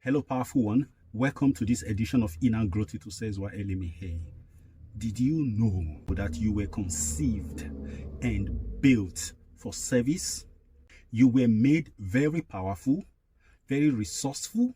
Hello, powerful one. Welcome to this edition of Inner Growth. It says, Hey. Did you know that you were conceived and built for service? You were made very powerful, very resourceful,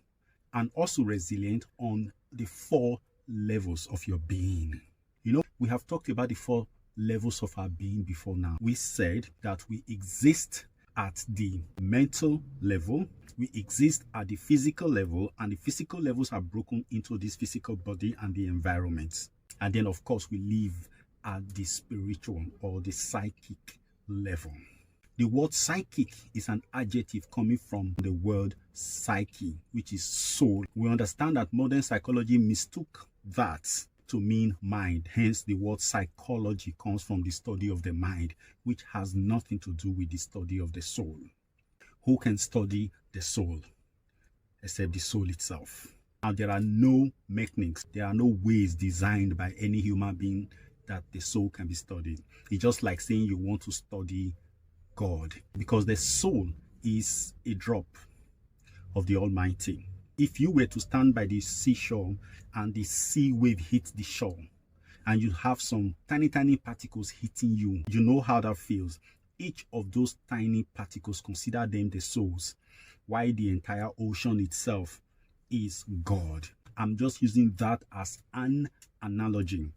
and also resilient on the 4 levels of your being. You know, we have talked about the 4 levels of our being before now. We said that we exist at the mental level, we exist at the physical level, and the physical levels are broken into this physical body and the environment. And then, of course, we live at the spiritual or the psychic level. The word psychic is an adjective coming from the word psyche, which is soul. We understand that modern psychology mistook that to mean mind. Hence, the word psychology comes from the study of the mind, which has nothing to do with the study of the soul. Who can study the soul except the soul itself? Now, there are no mechanics, there are no ways designed by any human being that the soul can be studied. It's just like saying you want to study God, because the soul is a drop of the Almighty. If you were to stand by the seashore and the sea wave hit the shore, and you have some tiny particles hitting you, you know how that feels. Each of those tiny particles, consider them the souls, while the entire ocean itself is God. I'm just using that as an analogy.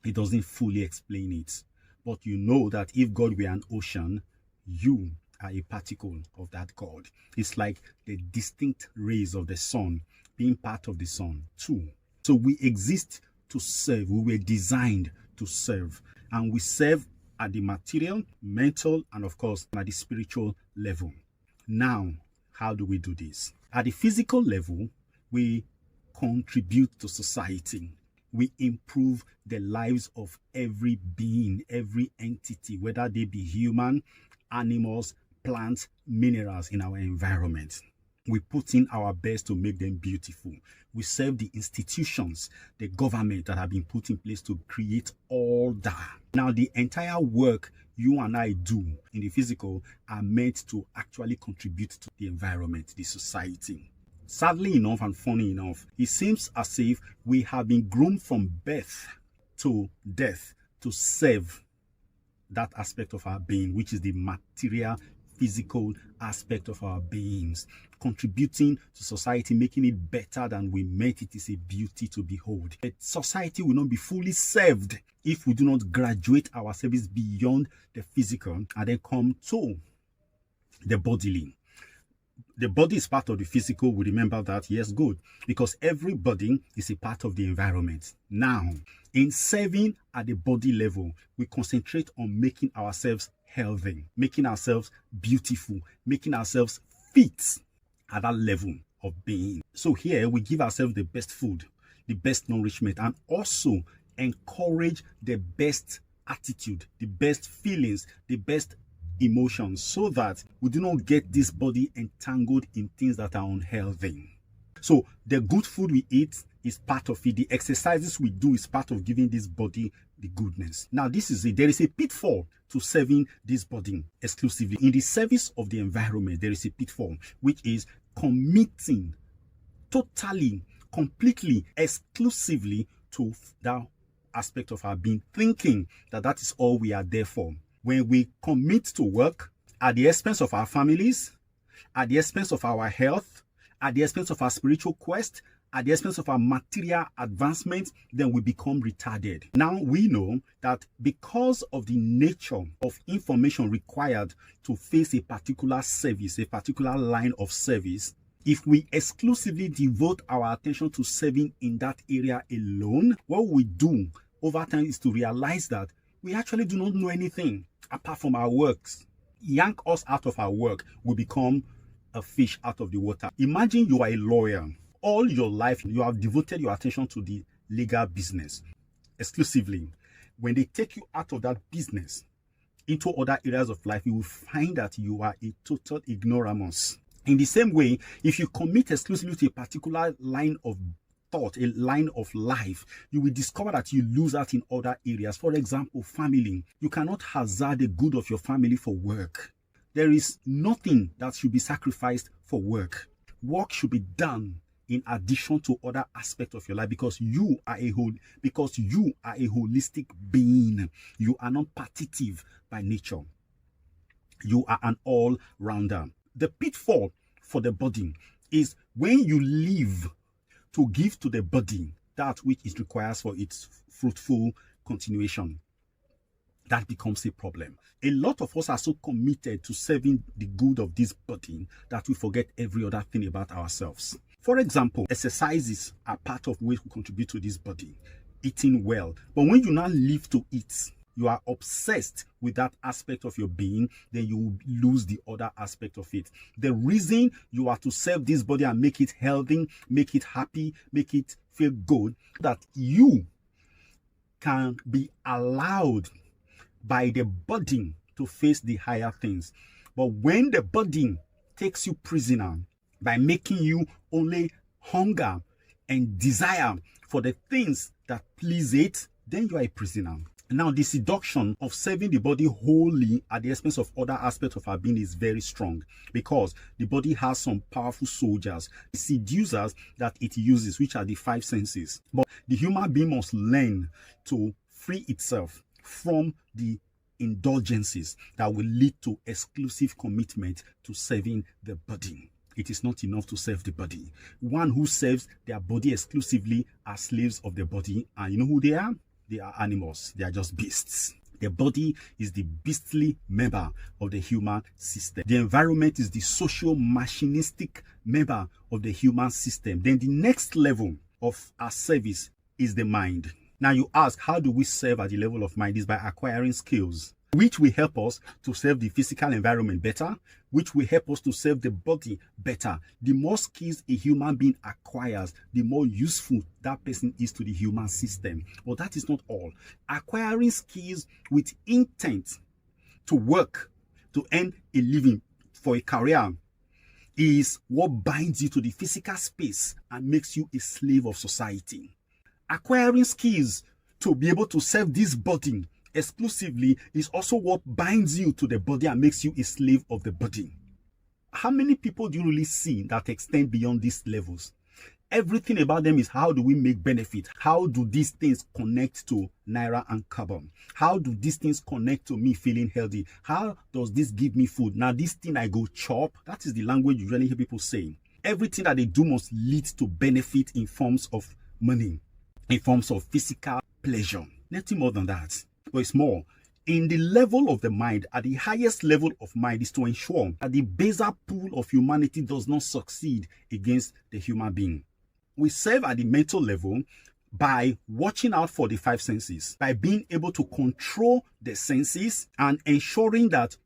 It doesn't fully explain it. But you know that if God were an ocean, you are a particle of that God. It's like the distinct rays of the sun being part of the sun too. So we exist to serve. We were designed to serve. And we serve at the material, mental, and of course, at the spiritual level. Now, how do we do this? At the physical level, we contribute to society. We improve the lives of every being, every entity, whether they be human, animals, plants, minerals in our environment. We put in our best to make them beautiful. We serve the institutions, the government that have been put in place to create order. Now, the entire work you and I do in the physical are meant to actually contribute to the environment, the society. Sadly enough and funny enough, it seems as if we have been groomed from birth to death to serve that aspect of our being, which is the material, physical aspect of our beings, contributing to society, making it better than we met. It is a beauty to behold. But society will not be fully served if we do not graduate our service beyond the physical and then come to the bodily. The body is part of the physical. We remember that. Yes, good. Because everybody is a part of the environment. Now, in serving at the body level, we concentrate on making ourselves healthy, making ourselves beautiful, making ourselves fit at that level of being. So here we give ourselves the best food, the best nourishment, and also encourage the best attitude, the best feelings, the best emotions, so that we do not get this body entangled in things that are unhealthy. So the good food we eat is part of it. The exercises we do is part of giving this body the goodness. Now, there is a pitfall to serving this body exclusively. In the service of the environment, there is a pitfall, which is committing totally, completely, exclusively to that aspect of our being, thinking that that is all we are there for. When we commit to work at the expense of our families, at the expense of our health, at the expense of our spiritual quest, at the expense of our material advancement, then we become retarded. Now we know that because of the nature of information required to face a particular service, a particular line of service, if we exclusively devote our attention to serving in that area alone, what we do over time is to realize that we actually do not know anything apart from our works. Yank us out of our work, we become a fish out of the water. Imagine you are a lawyer. All your life, you have devoted your attention to the legal business exclusively. When they take you out of that business into other areas of life, you will find that you are a total ignoramus. In the same way, if you commit exclusively to a particular line of thought, a line of life, you will discover that you lose out in other areas. For example, family. You cannot hazard the good of your family for work. There is nothing that should be sacrificed for work. work should be done in addition to other aspects of your life, because you are a holistic being. You are not partitive by nature. You are an all-rounder. The pitfall for the body is when you live to give to the body that which it requires for its fruitful continuation. That becomes a problem. A lot of us are so committed to serving the good of this body that we forget every other thing about ourselves. For example, exercises are part of ways we contribute to this body, eating well. But when you now live to eat, you are obsessed with that aspect of your being, then you will lose the other aspect of it. The reason you are to serve this body and make it healthy, make it happy, make it feel good, that you can be allowed by the body to face the higher things. But when the body takes you prisoner by making you only hunger and desire for the things that please it, then you are a prisoner. Now, the seduction of serving the body wholly at the expense of other aspects of our being is very strong, because the body has some powerful soldiers, seducers that it uses, which are the five senses. But the human being must learn to free itself from the indulgences that will lead to exclusive commitment to serving the body. It is not enough to serve the body. One who serves their body exclusively are slaves of the body. And you know who they are? They are animals. They are just beasts. The body is the beastly member of the human system. The environment is the social machinistic member of the human system. Then the next level of our service is the mind. Now you ask, how do we serve at the level of mind? Is by acquiring skills, which will help us to serve the physical environment better, which will help us to serve the body better. The more skills a human being acquires, the more useful that person is to the human system. But that is not all. Acquiring skills with intent to work, to earn a living for a career, is what binds you to the physical space and makes you a slave of society. Acquiring skills to be able to serve this body exclusively is also what binds you to the body and makes you a slave of the body. How many people do you really see that extend beyond these levels? Everything about them is, how do we make benefit? How do these things connect to naira and carbon? How do these things connect to me feeling healthy? How does this give me food? Now, this thing I go chop, that is the language you really hear people saying. Everything that they do must lead to benefit in forms of money, in forms of physical pleasure. Nothing more than that. But it's more. In the level of the mind, at the highest level of mind, is to ensure that the baser pool of humanity does not succeed against the human being. We serve at the mental level by watching out for the five senses, by being able to control the senses and ensuring that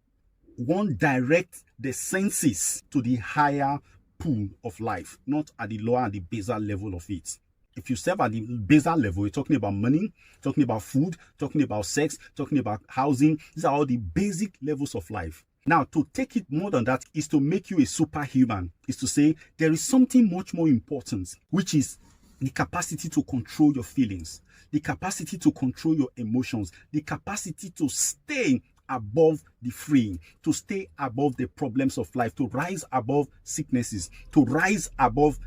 one directs the senses to the higher pool of life, not at the lower and the baser level of it. If you serve at the baser level, you're talking about money, talking about food, talking about sex, talking about housing. These are all the basic levels of life. Now, to take it more than that is to make you a superhuman, is to say there is something much more important, which is the capacity to control your feelings, the capacity to control your emotions, the capacity to stay above the fraying, to stay above the problems of life, to rise above sicknesses, to rise above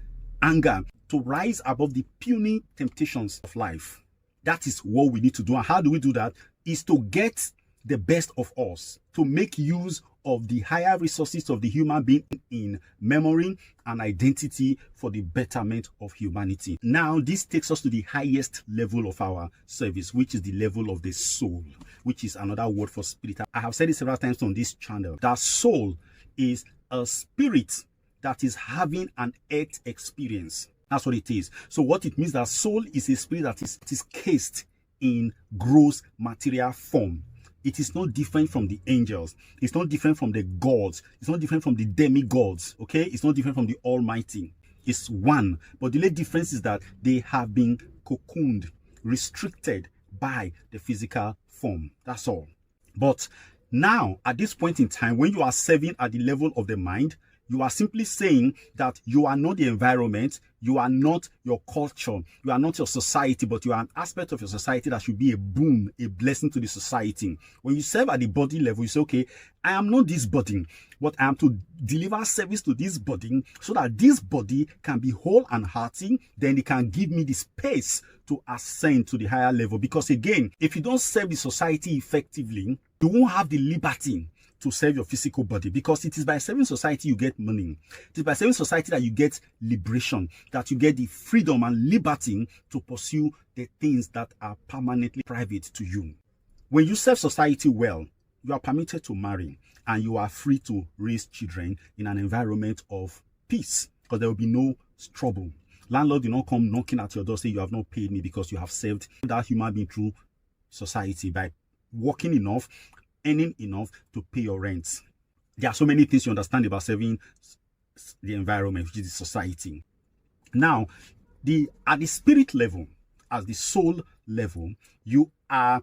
anger, to rise above the puny temptations of life. That is what we need to do. And how do we do that? Is to get the best of us, to make use of the higher resources of the human being in memory and identity for the betterment of humanity. Now, this takes us to the highest level of our service, which is the level of the soul, which is another word for spirit. I have said it several times on this channel, that soul is a spirit that is having an earth experience. That's what it is. So what it means, that soul is a spirit that is cased in gross material form. It is not different from the angels. It's not different from the gods. It's not different from the demigods. Okay? It's not different from the Almighty. It's one. But the only difference is that they have been cocooned, restricted by the physical form. That's all. But now, at this point in time, when you are serving at the level of the mind, You are simply saying that you are not the environment, you are not your culture, you are not your society, but you are an aspect of your society that should be a boon, a blessing to the society. When you serve at the body level, you say, okay, I am not this body, but I am to deliver service to this body so that this body can be whole and hearty. Then it can give me the space to ascend to the higher level. Because again, if you don't serve the society effectively, you won't have the liberty to serve your physical body, because it is by serving society you get money. It is by serving society that you get liberation, that you get the freedom and liberty to pursue the things that are permanently private to you. When you serve society well, you are permitted to marry and you are free to raise children in an environment of peace, because there will be no trouble. Landlord will not come knocking at your door say you have not paid me, because you have served that human being through society by working enough, earning enough to pay your rent. There are so many things you understand about serving the environment, which is the society. Now, at the spirit level, as the soul level, you are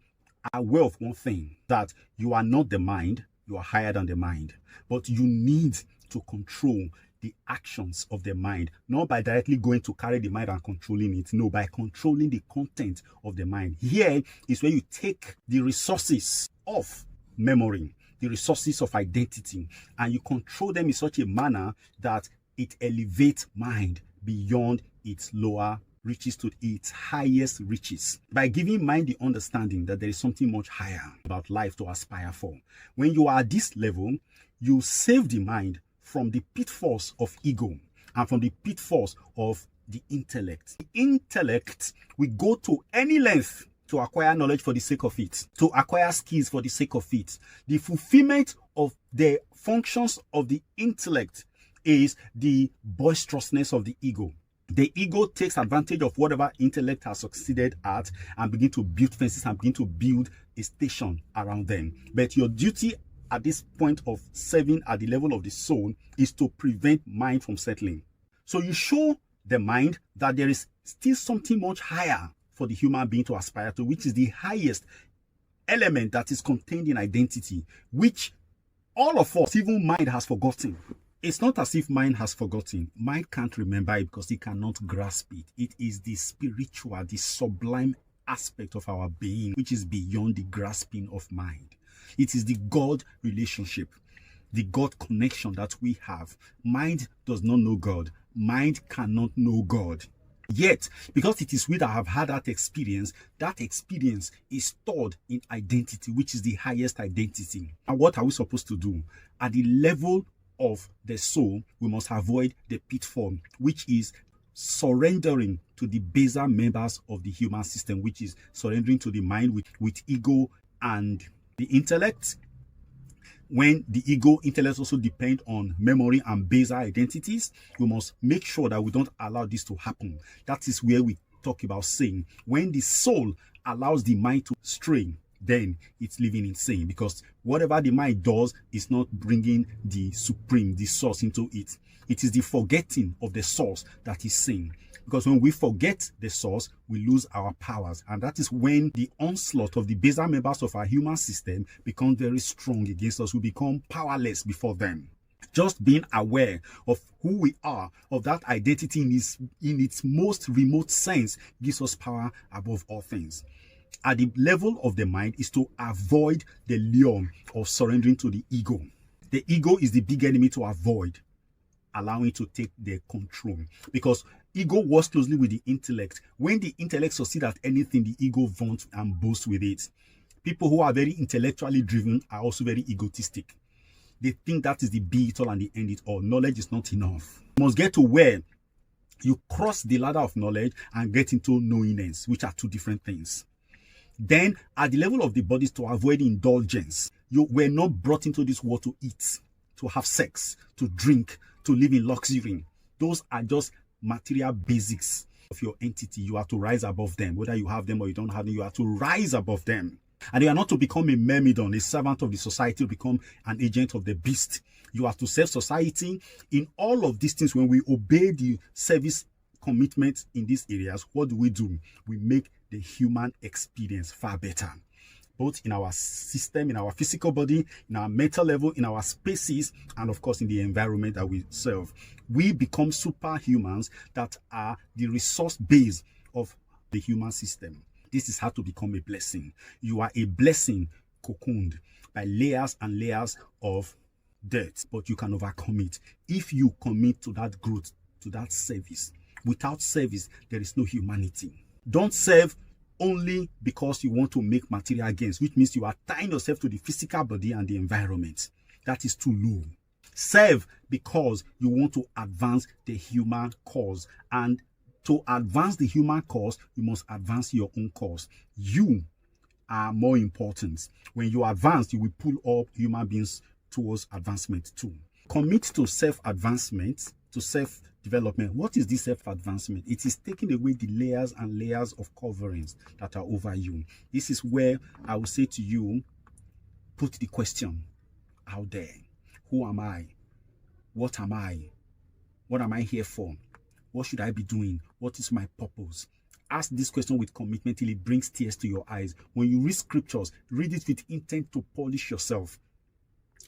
aware of one thing, that you are not the mind, you are higher than the mind, but you need to control the actions of the mind, not by directly going to carry the mind and controlling it, no, by controlling the content of the mind. Here is where you take the resources of memory, the resources of identity, and you control them in such a manner that it elevates mind beyond its lower reaches to its highest reaches, by giving mind the understanding that there is something much higher about life to aspire for. When you are at this level, you save the mind from the pitfalls of ego and from the pitfalls of the intellect. The intellect will go to any length to acquire knowledge for the sake of it, to acquire skills for the sake of it. The fulfillment of the functions of the intellect is the boisterousness of the ego. The ego takes advantage of whatever intellect has succeeded at and begin to build fences and begin to build a station around them. But your duty at this point of serving at the level of the soul is to prevent mind from settling. So you show the mind that there is still something much higher for the human being to aspire to, which is the highest element that is contained in identity, which all of us, even mind, has forgotten. It's not as if mind has forgotten. Mind can't remember it because it cannot grasp it. It is the spiritual, the sublime aspect of our being, which is beyond the grasping of mind. It is the God relationship, the God connection that we have. Mind does not know God. Mind cannot know God. Yet, because it is we that have had that experience is stored in identity, which is the highest identity. And what are we supposed to do? At the level of the soul, we must avoid the pitfall, which is surrendering to the baser members of the human system, which is surrendering to the mind with ego and the intellect. When the ego, intellect also depend on memory and baser identities, we must make sure that we don't allow this to happen. That is where we talk about sin. When the soul allows the mind to stray, then it's living insane, because whatever the mind does is not bringing the supreme, the source into it. It is the forgetting of the source that is sin. Because when we forget the source, we lose our powers. And that is when the onslaught of the baser members of our human system becomes very strong against us. We become powerless before them. Just being aware of who we are, of that identity in its most remote sense, gives us power above all things. At the level of the mind is to avoid the lure of surrendering to the ego. The ego is the big enemy to avoid allowing it to take the control, because ego works closely with the intellect. When the intellect succeeds at anything, the ego vaunts and boasts with it. People who are very intellectually driven are also very egotistic. They think that is the be it all and the end it all. Knowledge is not enough. You must get to where you cross the ladder of knowledge and get into knowingness, which are two different things. Then, at the level of the bodies, to avoid indulgence. You were not brought into this world to eat, to have sex, to drink, to live in luxury. Those are just material basics of your entity. You are to rise above them. Whether you have them or you don't have them, you are to rise above them. And you are not to become a myrmidon, a servant of the society, to become an agent of the beast. You are to serve society. In all of these things, when we obey the service commitments in these areas, what do? We make the human experience far better. both in our system, in our physical body, in our mental level, in our spaces, and of course in the environment that we serve. We become superhumans that are the resource base of the human system. This is how to become a blessing. You are a blessing cocooned by layers and layers of dirt, but you can overcome it if you commit to that growth, to that service. Without service, there is no humanity. Don't serve only because you want to make material gains, which means you are tying yourself to the physical body and the environment. That is too low. Serve because you want to advance the human cause, and to advance the human cause, you must advance your own cause. You are more important. When you advance, you will pull all human beings towards advancement too. Commit to self-advancement, to self-development. What is this self-advancement? It is taking away the layers and layers of coverings that are over you. This is where I will say to you, put the question out there. Who am I? What am I? What am I here for? What should I be doing? What is my purpose? Ask this question with commitment till it brings tears to your eyes. When you read scriptures, read it with intent to polish yourself.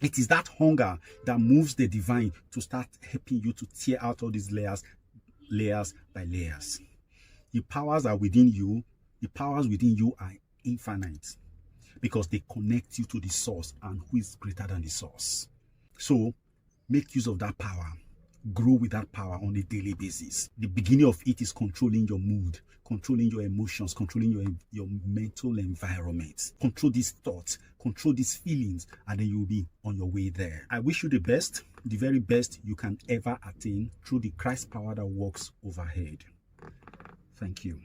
It is that hunger that moves the divine to start helping you to tear out all these layers by layers. The powers are within you. The powers within you are infinite because they connect you to the source, and who is greater than the source. So make use of that power. Grow with that power on a daily basis. The beginning of it is controlling your mood, controlling your emotions, controlling your mental environment. Control these thoughts, control these feelings, and then you'll be on your way there. I wish you the best, the very best you can ever attain through the Christ power that works overhead. Thank you.